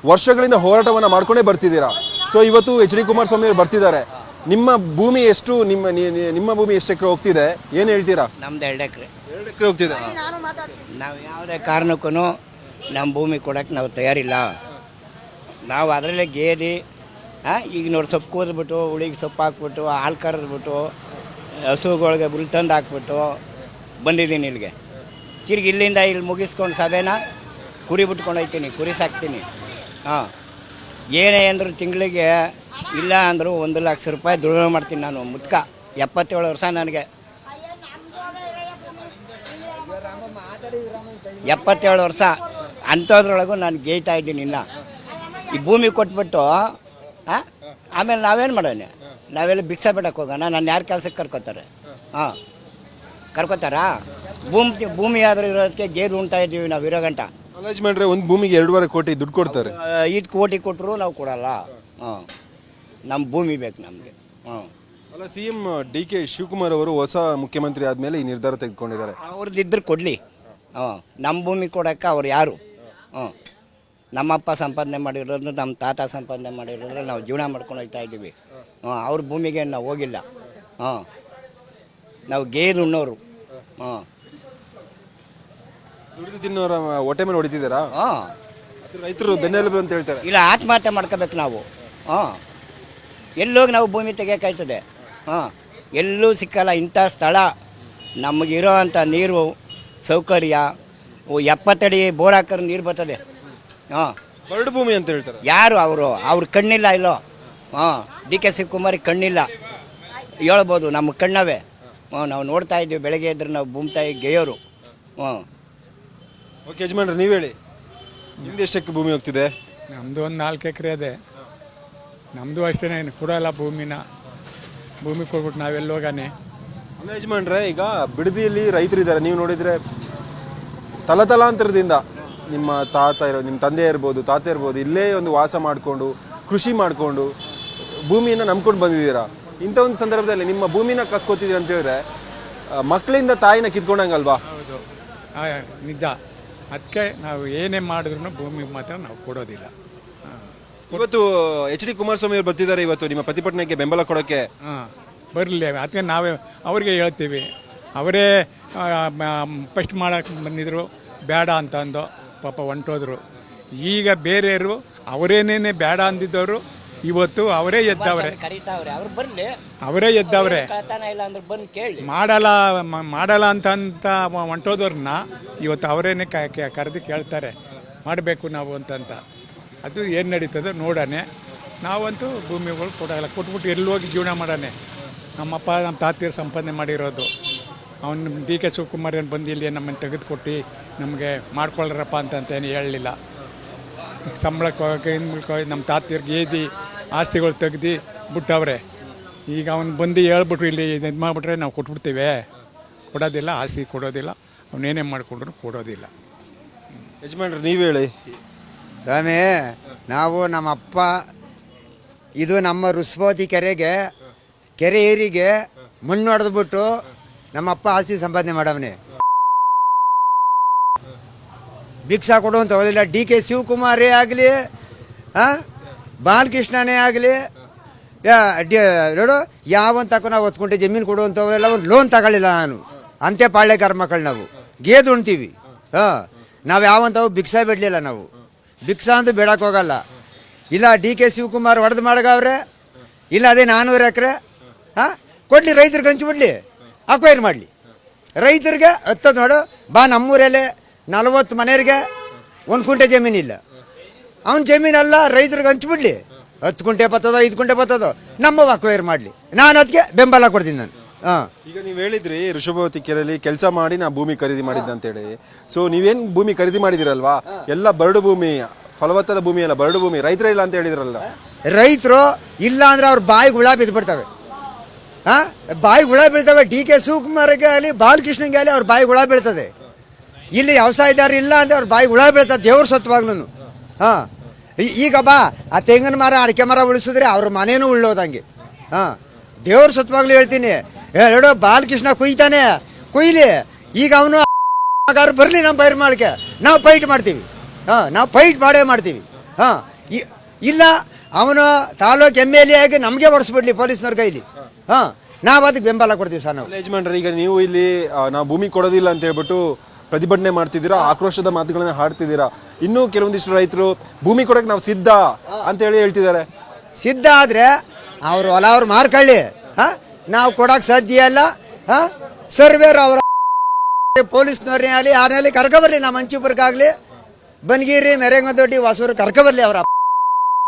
ವರ್ಷಗಳಿಂದ ಹೋರಾಟವನ್ನು ಮಾಡ್ಕೊಂಡೇ ಬರ್ತಿದ್ದೀರಾ. ಸೊ ಇವತ್ತು ಎಚ್ ಡಿ ಕುಮಾರಸ್ವಾಮಿ ಅವರು ಬರ್ತಿದ್ದಾರೆ. ನಿಮ್ಮ ಭೂಮಿ ಎಷ್ಟು ನಿಮ್ಮ ಭೂಮಿ ಎಷ್ಟು ಎಕರೆ ಹೋಗ್ತಿದೆ, ಏನು ಹೇಳ್ತೀರಾ? ನಮ್ದು 2 ಎಕರೆ ಹೋಗ್ತಿದೆ. ನಾವು ಯಾವುದೇ ಕಾರಣಕ್ಕೂ ನಮ್ಮ ಭೂಮಿ ಕೊಡೋಕ್ಕೆ ನಾವು ತಯಾರಿಲ್ಲ. ನಾವು ಅದರಲ್ಲೇ ಗೇರಿ ಈಗ ನೋಡಿ ಸೊಪ್ಪು ಕೂದ್ಬಿಟ್ಟು ಹುಳಿಗೆ ಸೊಪ್ಪು ಹಾಕ್ಬಿಟ್ಟು ಹಾಲು ಕರೆದ್ಬಿಟ್ಟು ಹಸುಗಳಿಗೆ ಹುಲ್ ತಂದು ಹಾಕ್ಬಿಟ್ಟು ಬಂದಿದ್ದೀನಿ ಇಲ್ಲಿಗೆ. ತಿರ್ಗಿ ಇಲ್ಲಿಂದ ಇಲ್ಲಿ ಮುಗಿಸ್ಕೊಂಡು ಸಭೆನ ಕುರಿ ಬಿಟ್ಕೊಂಡು ಹೋಗ್ತೀನಿ, ಕುರಿ ಸಾಕ್ತೀನಿ. ಏನೇ ಅಂದರೂ ತಿಂಗಳಿಗೆ ಇಲ್ಲ ಅಂದರೂ 1 ಲಕ್ಷ ರೂಪಾಯಿ ದುಡಿಮೆ ಮಾಡ್ತೀನಿ ನಾನು. ಮುದ್ಕ 77 ವರ್ಷ ನನಗೆ. 77 ವರ್ಷ ಅಂಥದ್ರೊಳಗೂ ನಾನು ಗೇಯ್ತಾ ಇದ್ದೀನಿ. ಇನ್ನು ಈ ಭೂಮಿ ಕೊಟ್ಬಿಟ್ಟು ಆಮೇಲೆ ನಾವೇನು ಮಾಡೋಣ? ನಾವೆಲ್ಲ ಭಿಕ್ಷಾ ಬಿಡಕ್ಕೆ ಹೋಗೋಣ? ನಾನು ಯಾರು ಕೆಲಸಕ್ಕೆ ಕರ್ಕೋತಾರೆ? ಕರ್ಕೋತಾರಾ? ಭೂಮಿ ಆದರೂ ಇರೋದಕ್ಕೆ ಗೇದು ಉಣ್ತಾ ಇದ್ದೀವಿ ನಾವು ಇರೋ ಗಂಟ. ಮ್ಯಾನೇಜ್ಮೆಂಟ್ರೆ ಒಂದು ಭೂಮಿಗೆ 2.5 ಕೋಟಿ ದುಡ್ಡು ಕೊಡ್ತಾರೆ. 5 ಕೋಟಿ ಕೊಟ್ಟರು ನಾವು ಕೊಡಲ್ಲ. ನಮ್ಮ ಭೂಮಿ ಬೇಕು ನಮಗೆ. ಅಲ್ಲ, CM DK ಶಿವಕುಮಾರ್ ಅವರು ಹೊಸ ಮುಖ್ಯಮಂತ್ರಿ ಆದಮೇಲೆ ಈ ನಿರ್ಧಾರ ತೆಗೆದುಕೊಂಡಿದ್ದಾರೆ. ಅವ್ರದ್ದಿದ್ರೆ ಕೊಡಲಿ. ನಮ್ಮ ಭೂಮಿ ಕೊಡೋಕ್ಕೆ ಅವ್ರು ಯಾರು? ನಮ್ಮಪ್ಪ ಸಂಪಾದನೆ ಮಾಡಿರೋದು, ನಮ್ಮ ತಾತ ಸಂಪಾದನೆ ಮಾಡಿರೋದ್ರೆ ನಾವು ಜೀವನ ಮಾಡ್ಕೊಂಡು ಹೋಗ್ತಾ ಇದ್ದೀವಿ. ಅವ್ರ ಭೂಮಿಗೆ ನಾವು ಹೋಗಿಲ್ಲ. ನಾವು ಗೇರು ಉಣ್ಣೋರು. ದುಡಿದು ತಿನ್ನೋರ ಹೊಟ್ಟೆ ಮೇಲೆ ಹೊಡಿತಿದ್ದಾರಾ? ರೈತರು ಬೆನ್ನೆಲುಬು ಅಂತ ಹೇಳ್ತಾರೆ. ಇಲ್ಲ, ಆತ್ಮಹತ್ಯೆ ಮಾಡ್ಕೋಬೇಕು ನಾವು. ಎಲ್ಲೋಗಿ ನಾವು ಭೂಮಿ ತೆಗಿಯೋಕ್ಕಾಯ್ತದೆ? ಎಲ್ಲೂ ಸಿಕ್ಕಲ್ಲ. ಇಂಥ ಸ್ಥಳ ನಮಗಿರೋ ಅಂಥ ನೀರು ಸೌಕರ್ಯ 70 ಅಡಿ ಬೋರ್ ಹಾಕಿದ್ರೆ ನೀರು ಬರ್ತದೆ. ಬರಡು ಭೂಮಿ ಅಂತ ಹೇಳ್ತಾರೆ. ಯಾರು ಅವ್ರ ಕಣ್ಣಿಲ್ಲ ಇಲ್ಲೋ? DK ಶಿವಕುಮಾರಿಗೆ ಕಣ್ಣಿಲ್ಲ ಹೇಳ್ಬೋದು. ನಮ್ಮ ಕಣ್ಣವೇ. ನಾವು ನೋಡ್ತಾ ಇದ್ದೀವಿ. ಬೆಳಗ್ಗೆ ಇದ್ರೆ ನಾವು ಭೂಮಿ ತಾಯಿ ಗೆಯೋರು. ಓಕೆ ಯಜಮಾನ್ರೆ, ನೀವು ಹೇಳಿ, ನಿಮ್ದು ಎಷ್ಟಕ್ಕೆ ಭೂಮಿ ಹೋಗ್ತಿದೆ? ನಮ್ಮದು ಒಂದು 4 ಎಕರೆ ಇದೆ. ನಮ್ಮದು ಅಷ್ಟೇ, ಕೊಡಲ್ಲ ಭೂಮಿ ಕೊಡ್ಬಿಟ್ಟು ನಾವೆಲ್ಲ ಹೋಗಾನೆ. ಅಲ್ಲ ಯಜಮಾನ್ರೆ, ಈಗ ಬಿಡದಿಯಲ್ಲಿ ರೈತರಿದ್ದಾರೆ. ನೀವು ನೋಡಿದರೆ ತಲತಲಾಂತರದಿಂದ ನಿಮ್ಮ ನಿಮ್ಮ ತಂದೆ ಇರ್ಬೋದು, ತಾತ ಇರ್ಬೋದು, ಇಲ್ಲೇ ಒಂದು ವಾಸ ಮಾಡಿಕೊಂಡು ಕೃಷಿ ಮಾಡಿಕೊಂಡು ಭೂಮಿಯನ್ನು ನಂಬ್ಕೊಂಡು ಬಂದಿದ್ದೀರಾ. ಇಂಥ ಒಂದು ಸಂದರ್ಭದಲ್ಲಿ ನಿಮ್ಮ ಭೂಮಿನ ಕಸ್ಕೋತಿದ್ದೀರಿ ಅಂತ ಹೇಳಿದ್ರೆ ಮಕ್ಕಳಿಂದ ತಾಯಿನ ಕಿತ್ಕೊಂಡಂಗಲ್ವಾ? ಹೌದು, ನಿಜ. ಅದಕ್ಕೆ ನಾವು ಏನೇ ಮಾಡಿದ್ರು ಭೂಮಿ ಮಾತ್ರ ನಾವು ಕೊಡೋದಿಲ್ಲ. ಇವತ್ತು ಎಚ್ ಡಿ ಕುಮಾರಸ್ವಾಮಿ ಅವರು ಬರ್ತಿದ್ದಾರೆ. ಇವತ್ತು ನಿಮ್ಮ ಪ್ರತಿಭಟನೆಗೆ ಬೆಂಬಲ ಕೊಡೋಕ್ಕೆ ಬರಲಿ. ಅದಕ್ಕೆ ನಾವೇ ಅವ್ರಿಗೆ ಹೇಳ್ತೀವಿ. ಅವರೇ ಫಸ್ಟ್ ಮಾಡೋಕ್ಕೆ ಬಂದಿದ್ರು, ಬೇಡ ಅಂತ ಅಂದು ಪಾಪ ಹೊಂಟೋದ್ರು. ಈಗ ಬೇರೆಯವರು ಅವರೇನೇನೆ ಬೇಡ ಅಂದಿದ್ದವರು ಇವತ್ತು ಅವರೇ ಎದ್ದವ್ರೆ. ಅವರೇ ಎದ್ದವ್ರೆ. ಮಾಡಲ್ಲ ಅಂತ ಹೊಂಟೋದವ್ರನ್ನ ಇವತ್ತು ಅವರೇನೆ ಕರೆದು ಕೇಳ್ತಾರೆ, ಮಾಡಬೇಕು ನಾವು ಅಂತಂತ. ಅದು ಏನು ನಡೀತದೋ ನೋಡೋಣ. ನಾವಂತೂ ಭೂಮಿಗಳು ಕೊಡೋಲ್ಲ. ಕೊಟ್ಬಿಟ್ಟು ಎಲ್ಲೋಗಿ ಜೀವನ ಮಾಡೋಣ. ನಮ್ಮಪ್ಪ ನಮ್ಮ ತಾತಿಯರು ಸಂಪಾದನೆ ಮಾಡಿರೋದು. ಅವನು DK ಶಿವಕುಮಾರ್ ಏನು ಬಂದು ಇಲ್ಲಿ ನಮ್ಮನ್ನು ತೆಗೆದುಕೊಟ್ಟು ನಮಗೆ ಮಾಡ್ಕೊಳ್ಳ್ರಪ್ಪ ಅಂತೇನು ಹೇಳಲಿಲ್ಲ. ಸಂಬಳಕ್ಕೆ ನಮ್ಮ ತಾತಿಯರಿಗೆ ಏದಿ ಆಸ್ತಿಗಳು ತೆಗ್ದು ಬಿಟ್ಟವ್ರೆ. ಈಗ ಅವನು ಬಂದು ಹೇಳ್ಬಿಟ್ರು ಇಲ್ಲಿ ಇದು ಮಾಡಿಬಿಟ್ರೆ ನಾವು ಕೊಟ್ಬಿಡ್ತೀವಿ. ಕೊಡೋದಿಲ್ಲ, ಆಸ್ತಿ ಕೊಡೋದಿಲ್ಲ. ಅವನೇನೇ ಮಾಡಿಕೊಂಡ್ರು ಕೊಡೋದಿಲ್ಲ. ಯಜಮಾನ್ರೆ, ನೀವು ಹೇಳಿ. ಸ್ವಾಮಿ, ನಾವು ನಮ್ಮಪ್ಪ ಇದು ನಮ್ಮ ರುಸ್ಬೋತಿ ಕೆರೆ ಏರಿಗೆ ಮಣ್ಣು ಹೊಡೆದ್ಬಿಟ್ಟು ನಮ್ಮಪ್ಪ ಆಸ್ತಿ ಸಂಪಾದನೆ ಮಾಡವನೇ. ಭಿಕ್ಷಾ ಕೊಡುವಂತ ಹೋಗಲಿಲ್ಲ. DK ಶಿವಕುಮಾರೇ ಆಗಲಿ, ಬಾಲಕೃಷ್ಣನೇ ಆಗಲಿ, ನೋಡು ಯಾವಂತಕ್ಕೂ ನಾವು ಹೊತ್ಕೊಂಡೆ ಜಮೀನು ಕೊಡುವಂಥವೆಲ್ಲ ಒಂದು ಲೋನ್ ತಗೊಳ್ಳಿಲ್ಲ ನಾನು. ಅಂತೆ ಪಾಳ್ಯಗಾರ ಮಕ್ಕಳು ನಾವು ಗೇದು ಉಣ್ತೀವಿ. ನಾವು ಯಾವಂತವು ಭಿಕ್ಷಾ ಬಿಡಲಿಲ್ಲ. ನಾವು ಭಿಕ್ಷಾ ಅಂತೂ ಬೇಡಕ್ಕೆ ಹೋಗಲ್ಲ. ಇಲ್ಲ DK ಶಿವಕುಮಾರ್ ಹೊಡೆದು ಮಾಡಗವ್ರೆ, ಇಲ್ಲ ಅದೇ 400 ಎಕರೆ ಕೊಡಲಿ, ರೈತರಿಗೆ ಹಂಚಿಬಿಡ್ಲಿ, ಅಕ್ವೈರ್ ಮಾಡಲಿ. ರೈತರಿಗೆ ಹತ್ತದ ನೋಡು ಬಾ, ನಮ್ಮೂರಲ್ಲೇ 40 ಮನೆಯವ್ರಿಗೆ 1 ಕುಂಟೆ ಜಮೀನಿಲ್ಲ. ಅವ್ನ ಜಮೀನೆಲ್ಲ ರೈತರಿಗೆ ಹಂಚ್ಬಿಡ್ಲಿ. 10 ಕುಂಟೆ ಬರ್ತದೋ 5 ಕುಂಟೆ ಬರ್ತದೋ ನಮ್ಮ ಅಕ್ವೈರ್ ಮಾಡಲಿ. ನಾನು ಅದಕ್ಕೆ ಬೆಂಬಲ ಕೊಡ್ತೀನಿ ನಾನು. ಈಗ ನೀವು ಹೇಳಿದ್ರಿ ಋಷಭವತಿ ಕೆರೆಯಲ್ಲಿ ಕೆಲಸ ಮಾಡಿ ನಾ ಭೂಮಿ ಖರೀದಿ ಮಾಡಿದ್ದೆ ಅಂತೇಳಿ. ಸೊ ನೀವೇನು ಭೂಮಿ ಖರೀದಿ ಮಾಡಿದಿರಲ್ವಾ, ಎಲ್ಲ ಬರಡು ಭೂಮಿ, ಫಲವತ್ತಾದ ಭೂಮಿ ಅಲ್ಲ, ಬರಡು ಭೂಮಿ. ರೈತರೇ ಇಲ್ಲ ಅಂತ ಹೇಳಿದ್ರಲ್ಲ. ರೈತರು ಇಲ್ಲ ಅಂದ್ರೆ ಅವ್ರ ಬಾಯಿಗೆ ಹುಳ ಬಿದ್ದುಬಿಡ್ತವೆ. ಬಾಯಿಗೆ ಹುಳ ಬೀಳ್ತವೆ. DK ಶಿವಕುಮಾರ್ಗೆ ಆಗಲಿ ಬಾಲಕೃಷ್ಣಗೆ ಆಗಲಿ ಅವ್ರ ಬಾಯಿಗೆ ಹುಳ ಬೀಳ್ತದೆ. ಇಲ್ಲಿ ವ್ಯವಸಾಯದಾರ ಇಲ್ಲ ಅಂದರೆ ಅವ್ರ ಬಾಯಿಗೆ ಹುಳ ಬೀಳ್ತದೆ ದೇವ್ರ ಸತ್ವಾಗ್ಲೂ. ಈಗ ಬಾ, ಆ ತೆಂಗಿನ ಮರ ಅಡಿಕೆ ಮರ ಉಳಿಸಿದ್ರೆ ಅವ್ರ ಮನೇನೂ ಉಳ್ಳೋದಂಗೆ. ದೇವ್ರ ಸತ್ವಾಗ್ಲೂ ಹೇಳ್ತೀನಿ. ಹೇಳೋ ಬಾಲಕೃಷ್ಣ ಕುಯ್ತಾನೆ, ಕುಯ್ಲಿ. ಈಗ ಅವನು ಬರಲಿ ನಮ್ಮ ಪೈರ್ ಮಾಡಕ್ಕೆ, ನಾವು ಫೈಟ್ ಮಾಡ್ತೀವಿ. ನಾವು ಫೈಟ್ ಮಾಡೇ ಮಾಡ್ತೀವಿ. ಹಾಂ ಇಲ್ಲ ಅವನು ತಾಲೂಕು MLA ಆಗಿ ನಮಗೆ ಹೊಡಿಸ್ಬಿಡ್ಲಿ ಪೊಲೀಸ್ನವ್ರ ಕೈಲಿ. ಹಾಂ ನಾವು ಅದಕ್ಕೆ ಬೆಂಬಲ ಕೊಡ್ತೀವಿ ಸರ್ ನಾವು. ಯಜಮಾನ್ರೆ, ಈಗ ನೀವು ಇಲ್ಲಿ ನಾವು ಭೂಮಿ ಕೊಡೋದಿಲ್ಲ ಅಂತ ಹೇಳ್ಬಿಟ್ಟು ಪ್ರತಿಭಟನೆ ಮಾಡ್ತಿದ್ದೀರಾ, ಆಕ್ರೋಶದ ಮಾತುಗಳನ್ನ ಹಾಡ್ತಿದ್ದೀರಾ. ಇನ್ನೂ ಕೆಲವೊಂದಿಷ್ಟು ರೈತರು ಭೂಮಿ ಕೊಡಕ್ಕೆ ನಾವು ಸಿದ್ಧ ಅಂತ ಹೇಳ್ತಿದ್ದಾರೆ. ಸಿದ್ಧ ಆದರೆ ಅವರು ಹೊಲ ಅವ್ರು ಮಾರ್ಕೊಳ್ಳಿ. ಹಾಂ ನಾವು ಕೊಡೋಕೆ ಸಾಧ್ಯ ಇಲ್ಲ. ಹಾಂ ಸರ್ವೇರ್ ಅವರ ಪೊಲೀಸ್ನವ್ರನ್ನೇ ಆಗಲಿ ಯಾರನ್ನೇ ಕರ್ಕೊಬರ್ಲಿ, ನಮ್ಮ ಮಂಚಿಪುರಕ್ಕಾಗಲಿ ಬನ್ಗಿರಿ ಮೆರೆಂಗದೊಡ್ಡಿ ಹೊಸೂರು ಕರ್ಕೊಬರ್ಲಿ ಅವರ